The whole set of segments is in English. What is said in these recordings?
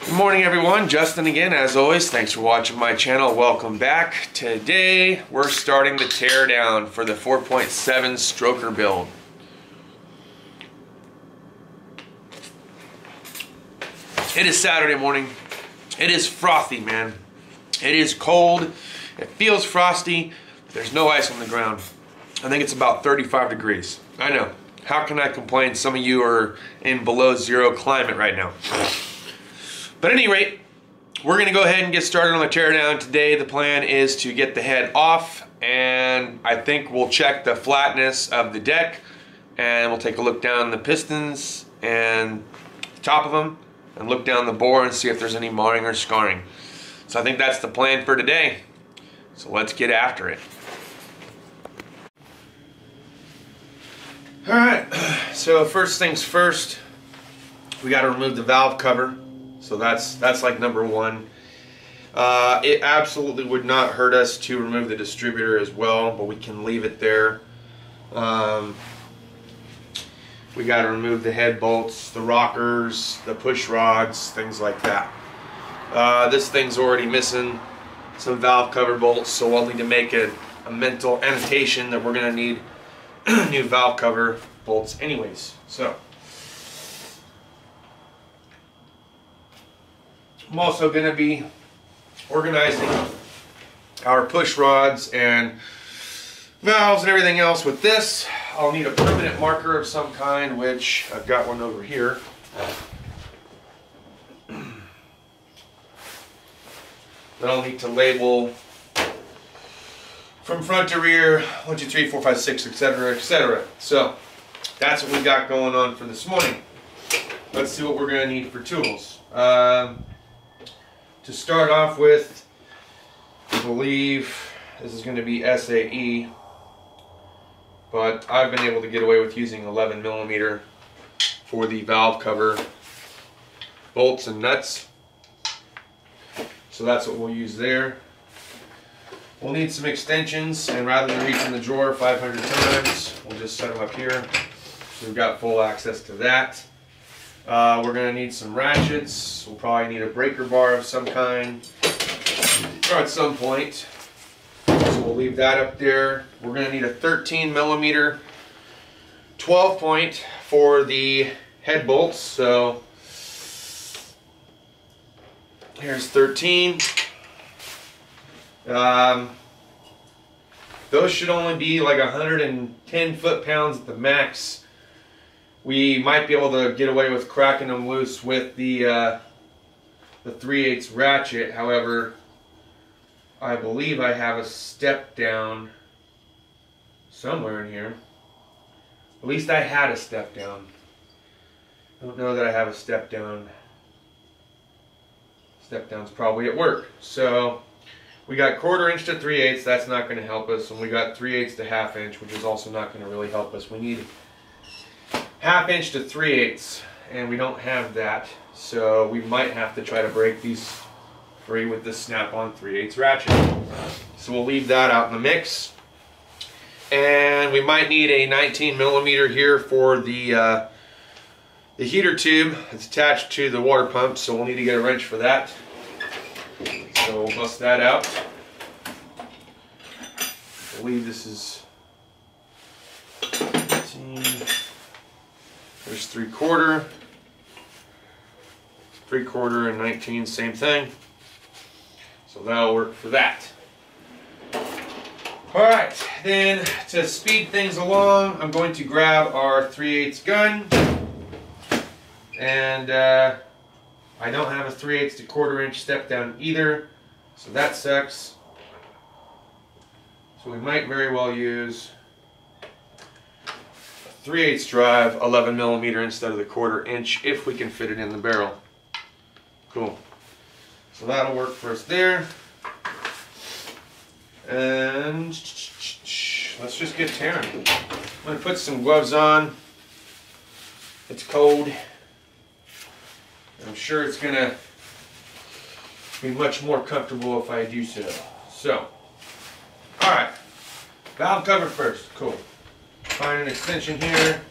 Good morning everyone, Justin again as always. Thanks for watching my channel. Welcome back. Today we're starting the tear down for the 4.7 stroker build. It is Saturday morning. It is frothy, man. It is cold. It feels frosty. There's no ice on the ground. I think it's about 35 degrees. I know. How can I complain? Some of you are in below zero climate right now. But at any rate, we're going to go ahead and get started on the teardown. Today the plan is to get the head off, and I think we'll check the flatness of the deck, and we'll take a look down the pistons and the top of them, and look down the bore and see if there's any marring or scarring. So I think that's the plan for today. So let's get after it. Alright, so first things first, we got to remove the valve cover. So that's like number one. It absolutely would not hurt us to remove the distributor as well, but we can leave it there. We got to remove the head bolts, the rockers, the push rods, things like that. This thing's already missing some valve cover bolts, so I'll need to make a mental annotation that we're going to need new valve cover bolts anyways. So I'm also going to be organizing our push rods and valves and everything else with this. I'll need a permanent marker of some kind, which I've got one over here. Then I'll need to label from front to rear 1, 2, 3, 4, 5, 6, etc., etc. So that's what we got going on for this morning. Let's see what we're going to need for tools. To start off with, I believe this is going to be SAE, but I've been able to get away with using 11mm for the valve cover bolts and nuts. So that's what we'll use there. We'll need some extensions, and rather than reach in the drawer 500 times, we'll just set them up here. So we've got full access to that. We're going to need some ratchets. We'll probably need a breaker bar of some kind or at some point. So we'll leave that up there. We're going to need a 13mm 12 point for the head bolts. So here's 13. Those should only be like 110 foot-pounds at the max. We might be able to get away with cracking them loose with the 3/8 ratchet. However, I believe I have a step down somewhere in here. At least I had a step down. I don't know that I have a step down. Step down's probably at work. So we got 1/4 inch to 3/8. That's not going to help us, and we got 3/8 to 1/2 inch, which is also not going to really help us. We need 1/2 inch to 3/8, and we don't have that, so we might have to try to break these free with this snap-on 3/8 ratchet. So we'll leave that out in the mix, and we might need a 19mm here for the heater tube. It's attached to the water pump, so we'll need to get a wrench for that. So we'll bust that out. I believe this is 15. There's 3/4, 3/4, and 19, same thing. So that'll work for that. Alright, then to speed things along, I'm going to grab our 3/8 gun. And I don't have a 3/8 to 1/4 inch step down either, so that sucks. So we might very well use 3/8 drive, 11mm instead of the 1/4 inch, if we can fit it in the barrel. Cool. So that'll work for us there. And let's just get tearing. I'm going to put some gloves on. It's cold. I'm sure it's going to be much more comfortable if I do so. So, alright. Valve cover first. Cool. Find an extension here.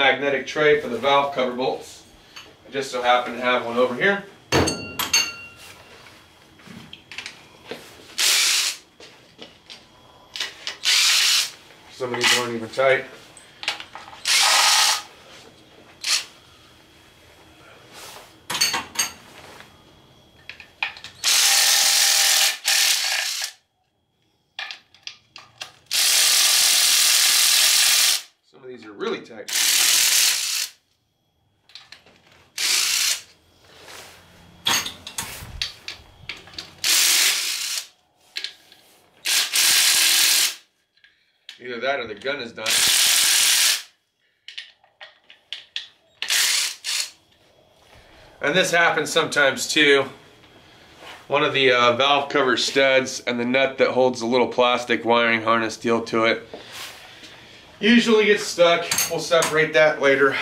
magnetic tray for the valve cover bolts. I just so happen to have one over here. Some of these aren't even tight. Some of these are really tight. Either that or the gun is done. And this happens sometimes too. One of the valve cover studs and the nut that holds the little plastic wiring harness deal to it usually gets stuck. We'll separate that later.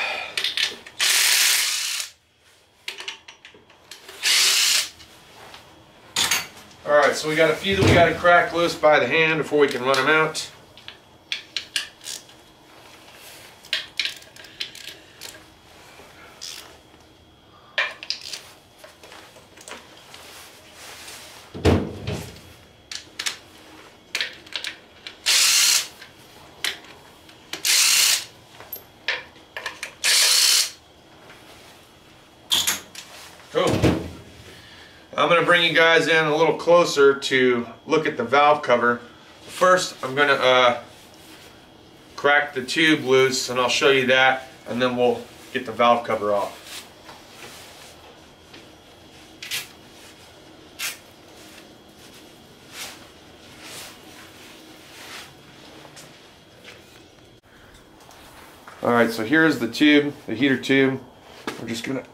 Alright, so we got a few that we got to crack loose by the hand before we can run them out. Cool. I'm going to bring you guys in a little closer to look at the valve cover. First, I'm going to crack the tube loose, and I'll show you that, and then we'll get the valve cover off. Alright, so here's the tube, the heater tube. We're just going to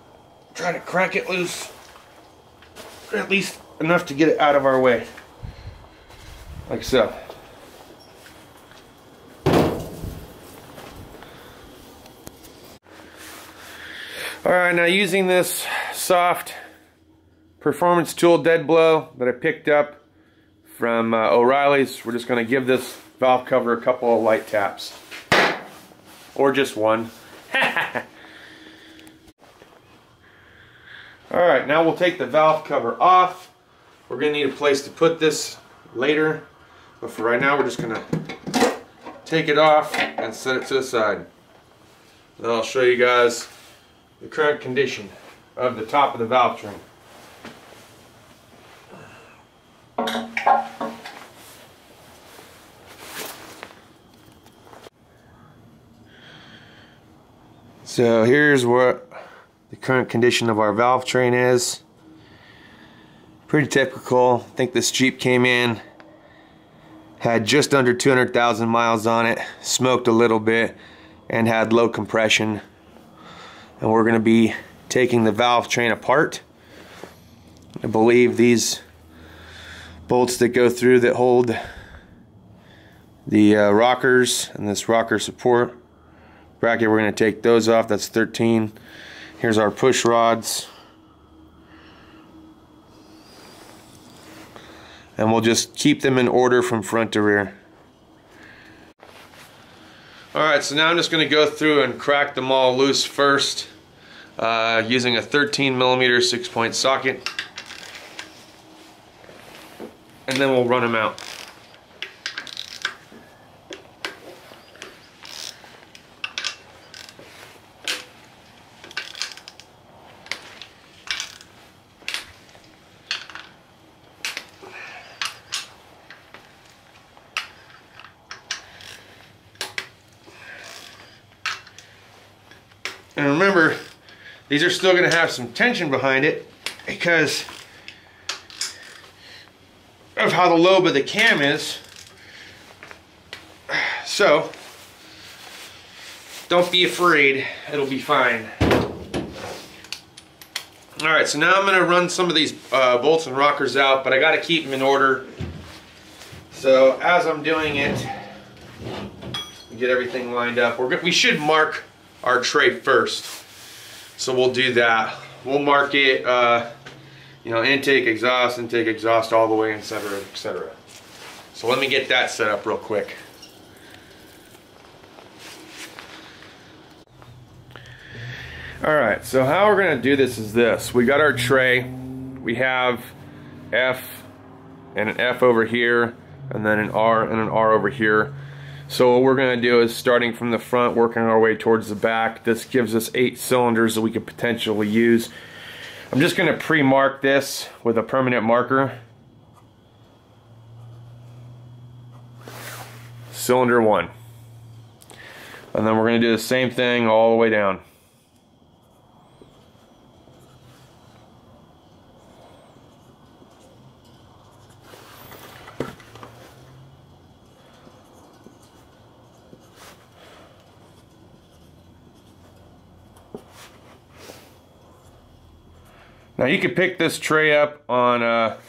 try to crack it loose, or at least enough to get it out of our way, like so. Alright, now using this soft performance tool dead blow that I picked up from O'Reilly's, we're just going to give this valve cover a couple of light taps, or just one. Alright, now we'll take the valve cover off. We're going to need a place to put this later, but for right now we're just going to take it off and set it to the side. Then I'll show you guys the current condition of the top of the valve train. So here's what the current condition of our valve train is. Pretty typical. I think this Jeep came in, had just under 200,000 miles on it, smoked a little bit, and had low compression. And we're going to be taking the valve train apart. I believe these bolts that go through that hold the rockers and this rocker support bracket, we're going to take those off. That's 13. Here's our push rods, and we'll just keep them in order from front to rear. Alright, so now I'm just going to go through and crack them all loose first using a 13mm 6-point socket, and then we'll run them out. And remember, these are still going to have some tension behind it because of how the lobe of the cam is. So, don't be afraid, it'll be fine. Alright, so now I'm going to run some of these bolts and rockers out, but I got to keep them in order. So, as I'm doing it, get everything lined up. We should mark our tray first, so we'll do that. We'll mark it, you know, intake, exhaust, all the way, etc., etc. So let me get that set up real quick. Alright, so how we're going to do this is this. We got our tray. We have F and an F over here, and then an R and an R over here. So what we're going to do is, starting from the front, working our way towards the back. This gives us 8 cylinders that we could potentially use. I'm just going to pre-mark this with a permanent marker. Cylinder 1. And then we're going to do the same thing all the way down. Now you can pick this tray up on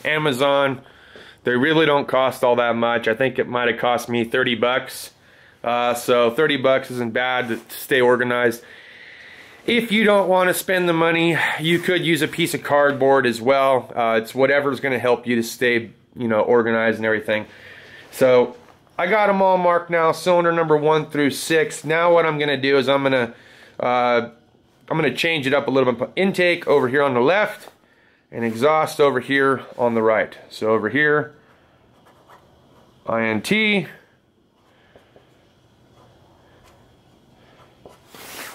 Amazon. They really don't cost all that much. I think it might have cost me 30 bucks. So 30 bucks isn't bad to stay organized. If you don't want to spend the money, you could use a piece of cardboard as well. It's whatever's going to help you to stay, organized and everything. So I got them all marked now, cylinder number 1 through 6. Now what I'm going to do is I'm going to change it up a little bit. Intake over here on the left, and exhaust over here on the right. So over here, INT,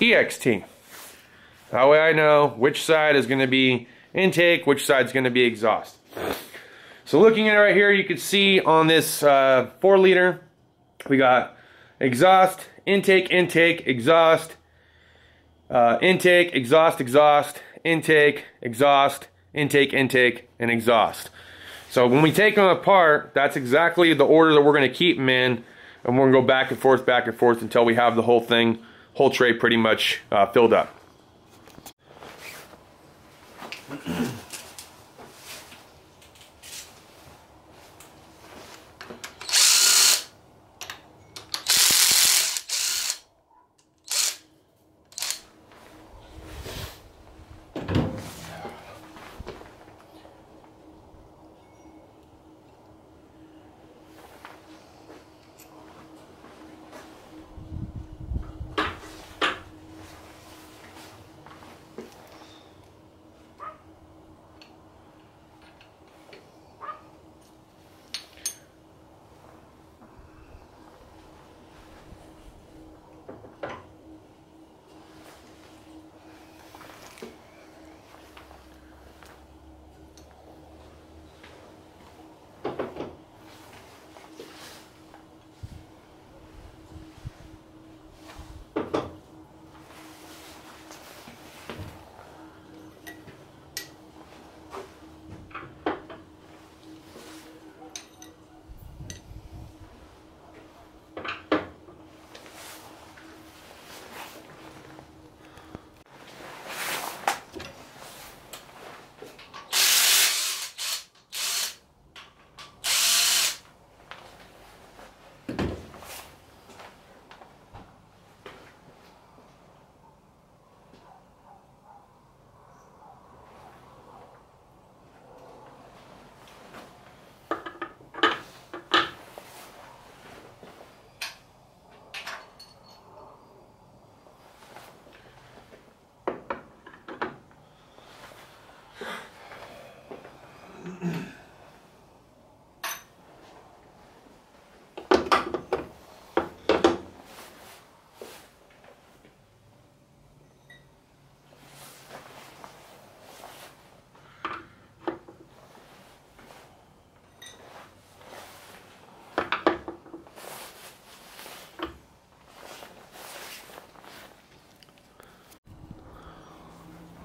EXT. That way I know which side is going to be intake, which side is going to be exhaust. So looking at it right here, you can see on this 4 liter, we got exhaust, intake, intake, exhaust, intake, exhaust, exhaust, intake, exhaust, intake, intake, and exhaust. So when we take them apart, that's exactly the order that we're going to keep them in, and we're going to go back and forth until we have the whole tray pretty much filled up.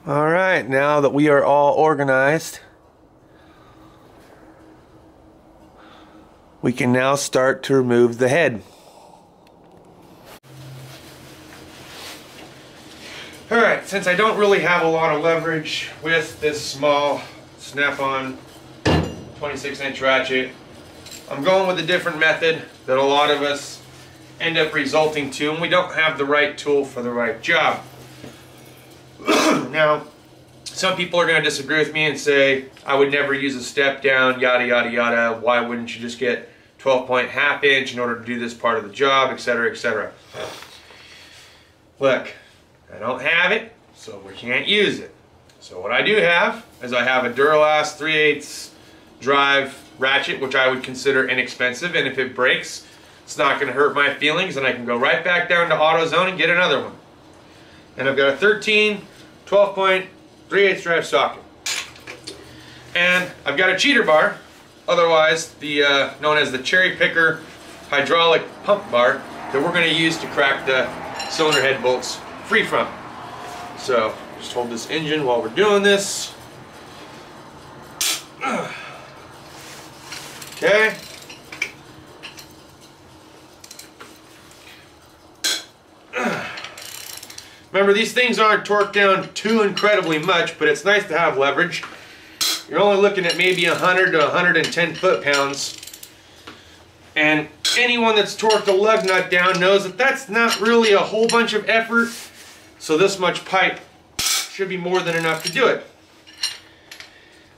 Alright, now that we are all organized, we can now start to remove the head. Alright, since I don't really have a lot of leverage with this small snap-on 26-inch ratchet, I'm going with a different method that a lot of us end up resulting to, and we don't have the right tool for the right job. Now, some people are going to disagree with me and say, I would never use a step down, yada yada yada, why wouldn't you just get 12-point half-inch in order to do this part of the job, etc., etc. Look, I don't have it, so we can't use it. So what I do have is I have a Duralast 3/8 drive ratchet, which I would consider inexpensive, and if it breaks, it's not going to hurt my feelings, and I can go right back down to AutoZone and get another one. And I've got a 13 12-point 3/8 drive socket. And I've got a cheater bar, otherwise the known as the cherry picker hydraulic pump bar, that we're going to use to crack the cylinder head bolts free from. So just hold this engine while we're doing this. Okay. Remember, these things aren't torqued down too incredibly much, but it's nice to have leverage. You're only looking at maybe 100 to 110 foot-pounds. And anyone that's torqued a lug nut down knows that that's not really a whole bunch of effort. So this much pipe should be more than enough to do it.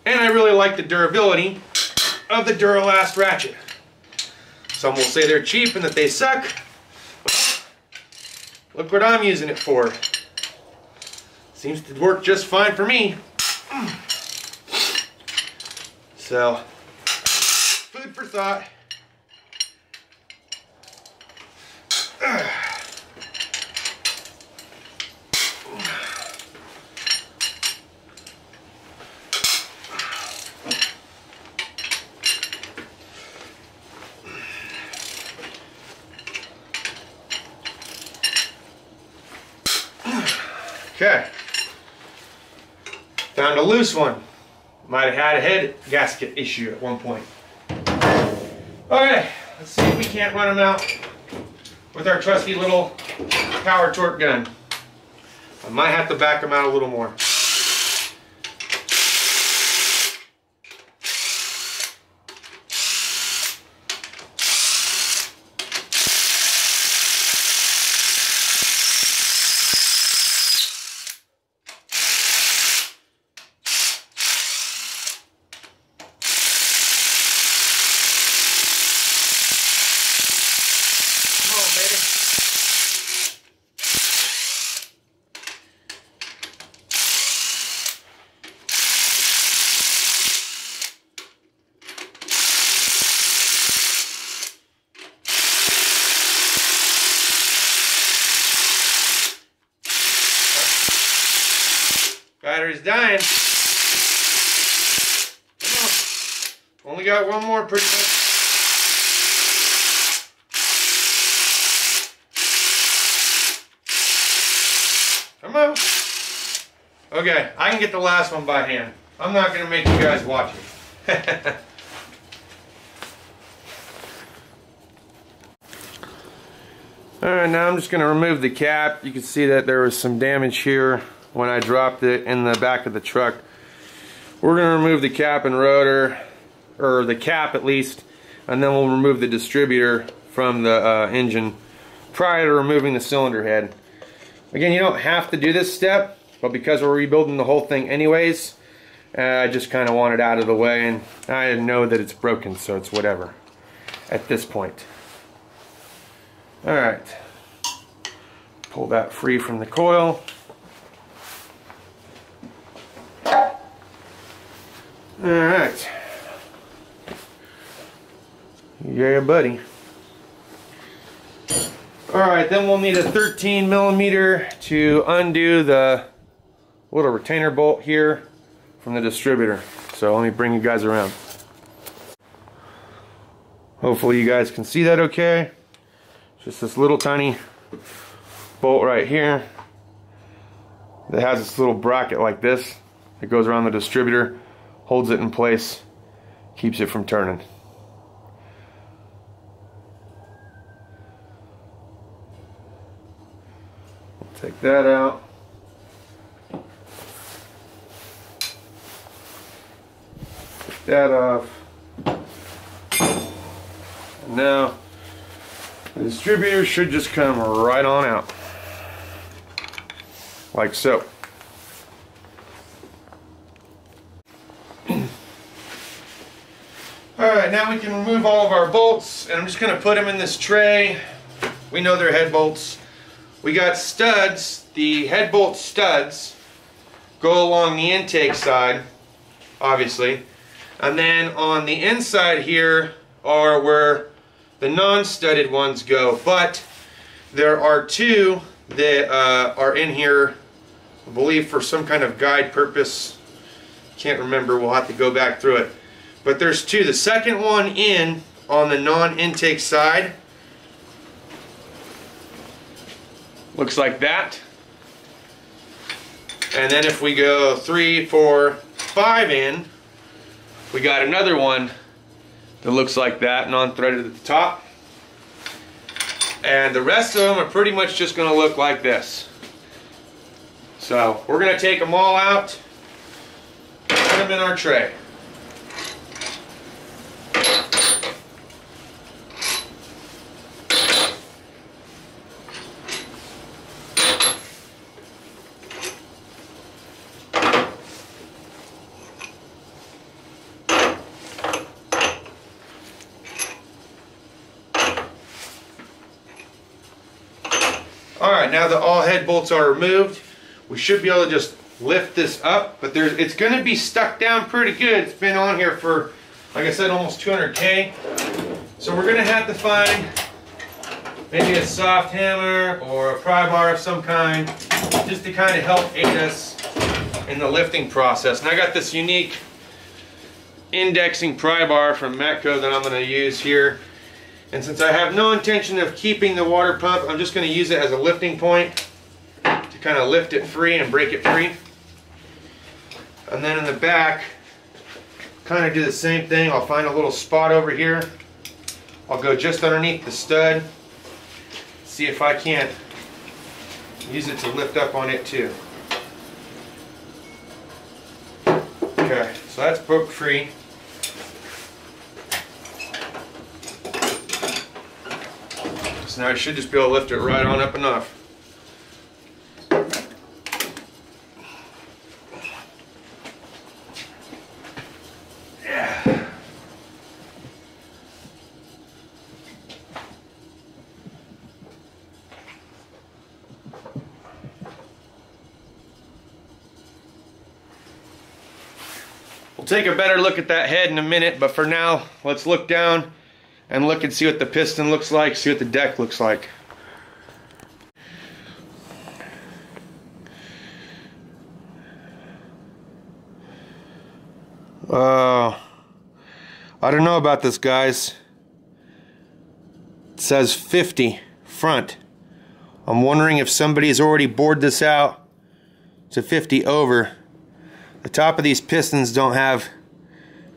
And I really like the durability of the Duralast ratchet. Some will say they're cheap and that they suck. Look what I'm using it for. Seems to work just fine for me. So, food for thought. Okay, found a loose one. Might have had a head gasket issue at one point. Okay, let's see if we can't run them out with our trusty little power torque gun. I might have to back them out a little more. Battery's dying. Come on. Only got one more pretty much. Come on. Okay, I can get the last one by hand. I'm not going to make you guys watch it. Alright, now I'm just going to remove the cap. You can see that there was some damage here when I dropped it in the back of the truck. We're going to remove the cap and rotor, or the cap at least, and then we'll remove the distributor from the engine prior to removing the cylinder head. Again, you don't have to do this step, but because we're rebuilding the whole thing anyways, I just kind of want it out of the way, and I know that it's broken, so it's whatever at this point. Alright, pull that free from the coil. Alright. Yeah, buddy. Alright, then we'll need a 13mm to undo the little retainer bolt here from the distributor. So let me bring you guys around. Hopefully you guys can see that okay. Just this little tiny bolt right here that has this little bracket like this. It goes around the distributor, holds it in place, keeps it from turning. Take that out. Take that off. And now the distributor should just come right on out. Like so. Alright, now we can remove all of our bolts, and I'm just going to put them in this tray. We know they're head bolts. we got studs, the head bolt studs go along the intake side, obviously. And then on the inside here are where the non-studded ones go. But there are two that are in here, I believe, for some kind of guide purpose. Can't remember, we'll have to go back through it. But there's two. The second one in on the non-intake side looks like that. And then if we go 3, 4, 5 in, we got another one that looks like that, non-threaded at the top. And the rest of them are pretty much just going to look like this. So we're going to take them all out, put them in our tray. Alright, now that all head bolts are removed, we should be able to just lift this up, but it's going to be stuck down pretty good. It's been on here for, like I said, almost 200K. So we're going to have to find maybe a soft hammer or a pry bar of some kind, just to kind of help aid us in the lifting process. And I got this unique indexing pry bar from Metco that I'm going to use here. And since I have no intention of keeping the water pump, I'm just going to use it as a lifting point to kind of lift it free and break it free. And then in the back, kind of do the same thing. I'll find a little spot over here. I'll go just underneath the stud, see if I can't use it to lift up on it too. Okay, so that's broke free. So now I should just be able to lift it right on up enough. Yeah. We'll take a better look at that head in a minute, but for now, let's look down and look and see what the piston looks like, see what the deck looks like. I don't know about this, guys. It says 50 front. I'm wondering if somebody's already bored this out to 50 over. The top of these pistons don't have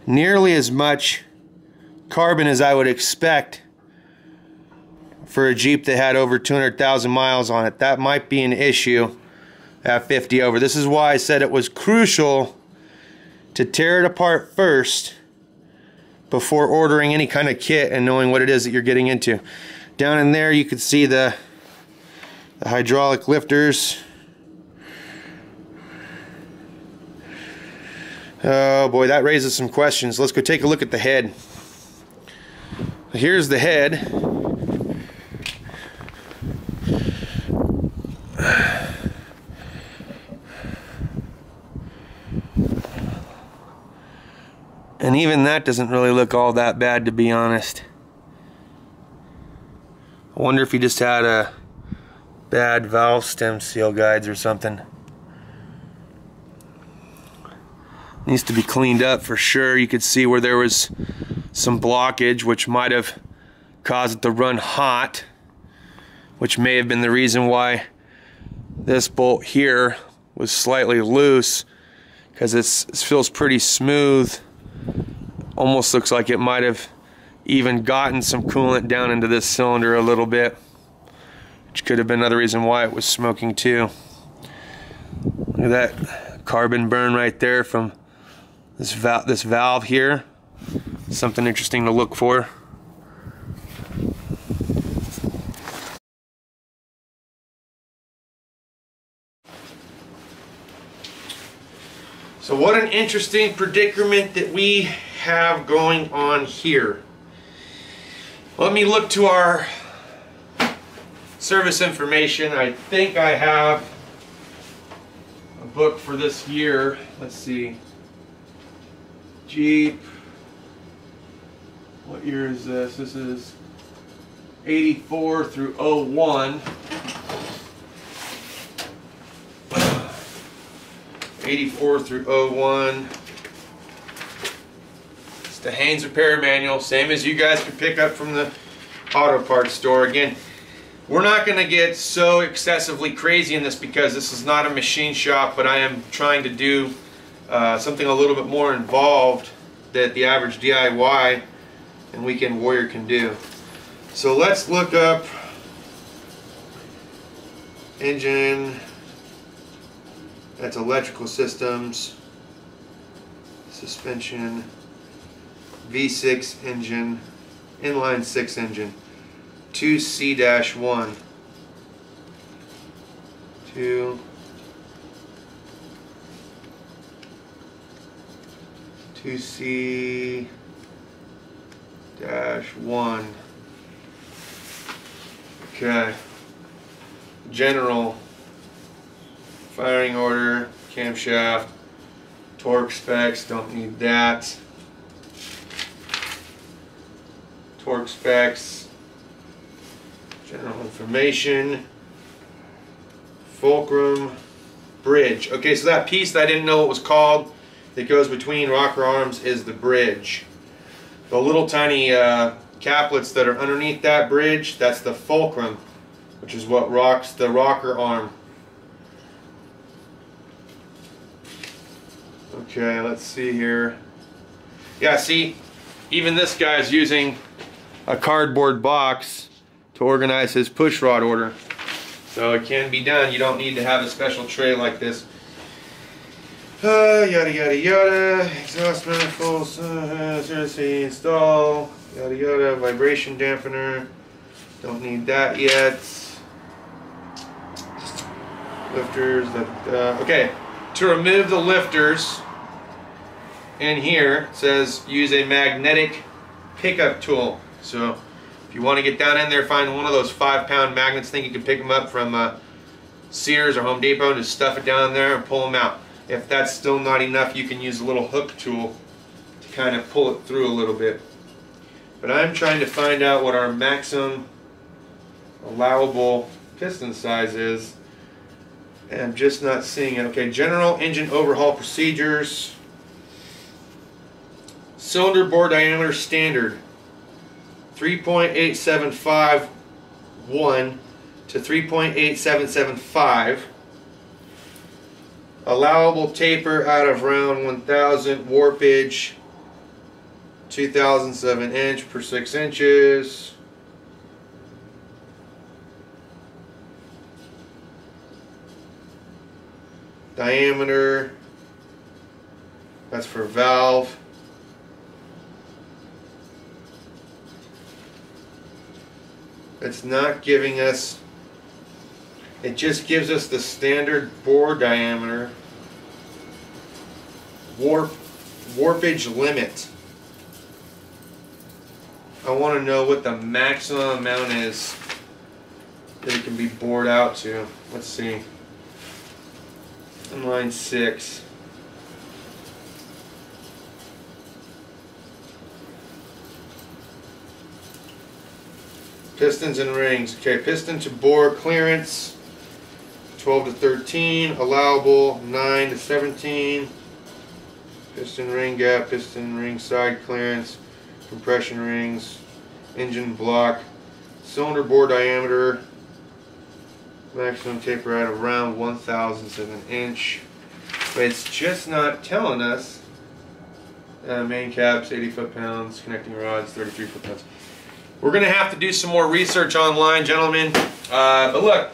nearly as much carbon as I would expect for a Jeep that had over 200,000 miles on it. That might be an issue at 50 over. This is why I said it was crucial to tear it apart first before ordering any kind of kit and knowing what it is that you're getting into. Down in there you can see the hydraulic lifters. Oh boy, that raises some questions. Let's go take a look at the head. Here's the head. And even that doesn't really look all that bad, to be honest. I wonder if he just had a bad valve stem seal guides or something. Needs to be cleaned up for sure. You could see where there was some blockage, which might have caused it to run hot, which may have been the reason why this bolt here was slightly loose, because it feels pretty smooth. Almost looks like it might have even gotten some coolant down into this cylinder a little bit, which could have been another reason why it was smoking too. Look at that carbon burn right there from this valve here. Something interesting to look for. So what an interesting predicament that we have going on here. Let me look to our service information. I think I have a book for this year. Let's see. Jeep. What year is this? This is 84 through 01. 84 through 01. It's the Haynes repair manual, same as you guys could pick up from the auto parts store. Again, we're not going to get so excessively crazy in this because this is not a machine shop, but I am trying to do something a little bit more involved that the average DIY and weekend warrior can do. So let's look up engine. That's electrical systems, suspension, V6 engine, inline 6 engine, 2C-1, 2C-1. Okay. General. Firing order, camshaft, torque specs, don't need that. Torque specs, general information, fulcrum, bridge. Okay, so that piece that I didn't know what was called that goes between rocker arms is the bridge. The little tiny caplets that are underneath that bridge, that's the fulcrum, which is what rocks the rocker arm. Okay, let's see here. Yeah, see, even this guy is using a cardboard box to organize his push rod order. So it can be done. You don't need to have a special tray like this. Yada yada yada. Exhaust manifold, seriously install. Yada yada. Vibration dampener. Don't need that yet. Lifters. Okay. To remove the lifters, in here it says use a magnetic pickup tool. So if you want to get down in there, find one of those 5-pound magnets. Think you can pick them up from Sears or Home Depot and just stuff it down there and pull them out. If that's still not enough, you can use a little hook tool to kind of pull it through a little bit. But I'm trying to find out what our maximum allowable piston size is, and I'm just not seeing it. Okay, general engine overhaul procedures. Cylinder bore diameter standard 3.8751 to 3.8775. Allowable taper out of round 1000. Warpage 2007 inch per 6 inches. Diameter, that's for valve. It's not giving us, it just gives us the standard bore diameter. Warpage limit. I want to know what the maximum amount is that it can be bored out to. Let's see. Line 6. Pistons and rings. Okay, piston to bore clearance 12 to 13, allowable 9 to 17. Piston ring gap, piston ring side clearance, compression rings, engine block, cylinder bore diameter, maximum taper out around 1/1000th of an inch. But it's just not telling us. Main caps 80 foot-pounds, connecting rods 33 foot-pounds. We're going to have to do some more research online, gentlemen. But look,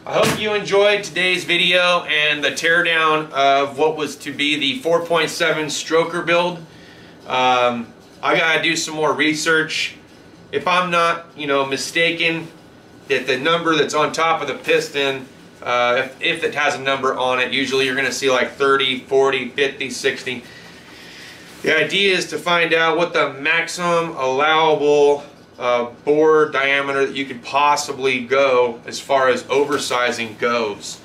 I hope you enjoyed today's video and the teardown of what was to be the 4.7 stroker build. I got to do some more research. If I'm not, mistaken, that the number that's on top of the piston, if it has a number on it, usually you're going to see like 30, 40, 50, 60. The idea is to find out what the maximum allowable bore diameter that you could possibly go as far as oversizing goes.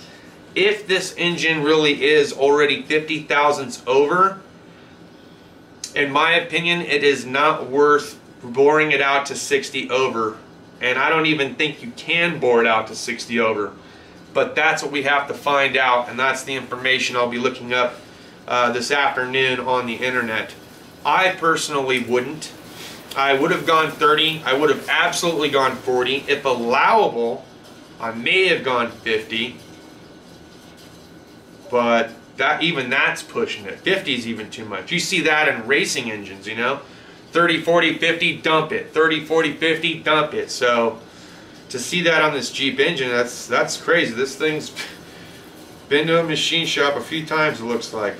If this engine really is already 50 thousandths over, in my opinion, it is not worth boring it out to 60 over. And I don't even think you can bore it out to 60 over. But that's what we have to find out, and that's the information I'll be looking up this afternoon on the internet. I personally wouldn't. I would have gone 30. I would have absolutely gone 40. If allowable, I may have gone 50. But even that's pushing it. 50 is even too much. You see that in racing engines, you know? 30, 40, 50, dump it. 30, 40, 50, dump it. So to see that on this Jeep engine, that's crazy. This thing's been to a machine shop a few times, it looks like.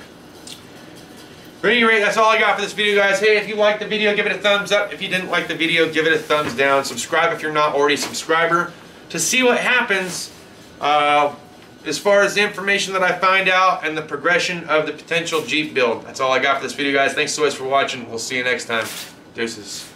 But at any rate, that's all I got for this video, guys. Hey, if you liked the video, give it a thumbs up. If you didn't like the video, give it a thumbs down. Subscribe if you're not already a subscriber to see what happens as far as the information that I find out and the progression of the potential Jeep build. That's all I got for this video, guys. Thanks so much for watching. We'll see you next time. Deuces.